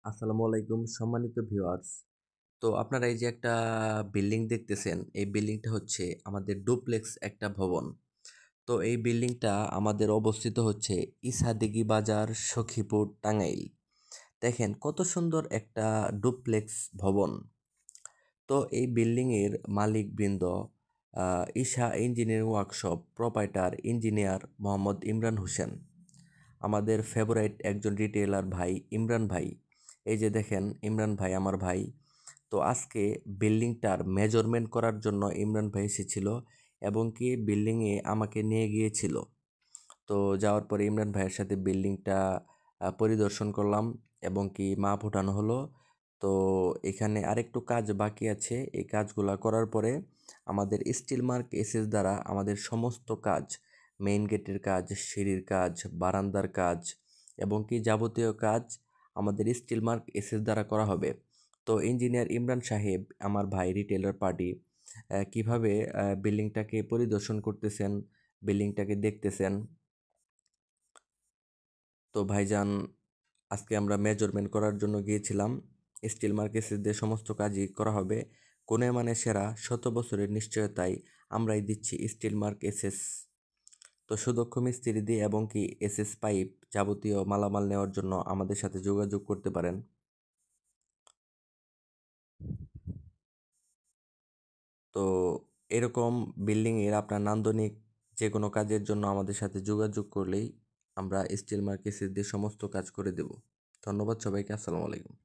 আসসালামু আলাইকুম সম্মানিত ভিউয়ার্স। তো আপনারা এই যে একটা বিল্ডিং দেখতেছেন, এই বিল্ডিংটা হচ্ছে আমাদের ডুপ্লেক্স একটা ভবন। তো এই বিল্ডিংটা আমাদের অবস্থিত হচ্ছে ইসাদিঘি বাজার, সখীপুর, টাঙ্গাইল। দেখেন কত সুন্দর একটা ডুপ্লেক্স ভবন। তো এই বিল্ডিংয়ের মালিকবৃন্দ Isha engineering workshop proprietor engineer Mohammad Imran Hossain, আমাদের ফেভারাইট একজন রিটেলার ভাই ইমরান ভাই। এই যে দেখেন ইমরান ভাই আমার ভাই। তো আজকে বিল্ডিংটার মেজারমেন্ট করার জন্য ইমরান ভাই এসেছিল এবং কি বিল্ডিংয়ে আমাকে নিয়ে গিয়েছিল। তো যাওয়ার পরে ইমরান ভাইয়ের সাথে বিল্ডিংটা পরিদর্শন করলাম এবং কি মাপ ওঠানো হলো। তো এখানে আরেকটু কাজ বাকি আছে, এই কাজগুলো করার পরে আমাদের স্টিল মার্ক এসএস দ্বারা আমাদের সমস্ত কাজ, মেইন গেটের কাজ, সিঁড়ির কাজ, বারান্দার কাজ এবং কি যাবতীয় কাজ আমাদের স্টিল মার্ক এসএস দ্বারা করা হবে। তো ইঞ্জিনিয়ার ইমরান সাহেব আমার ভাই রিটেলার পার্টি কিভাবে বিল্ডিংটাকে পরিদর্শন করতেছেন, বিল্ডিংটাকে দেখতেছেন। তো ভাইজান, আজকে আমরা মেজারমেন্ট করার জন্য গিয়েছিলাম। স্টিল মার্কেসের দিয়ে সমস্ত কাজই করা হবে। কোনে মানে সেরা, 100 বছরের নিশ্চয়তায় আমরাই দিচ্ছি স্টিল মার্ক এসএস। তো সুদক্ষ মিস্ত্রি দিয়ে এবং কি এসএস পাইপ যাবতীয় মালামাল নেওয়ার জন্য আমাদের সাথে যোগাযোগ করতে পারেন। তো এরকম বিল্ডিংয়ের আপনার নান্দনিক যে কোনো কাজের জন্য আমাদের সাথে যোগাযোগ করলেই আমরা স্টিল মার্কেসের দিয়ে সমস্ত কাজ করে দেব। ধন্যবাদ সবাইকে। আসসালামু আলাইকুম।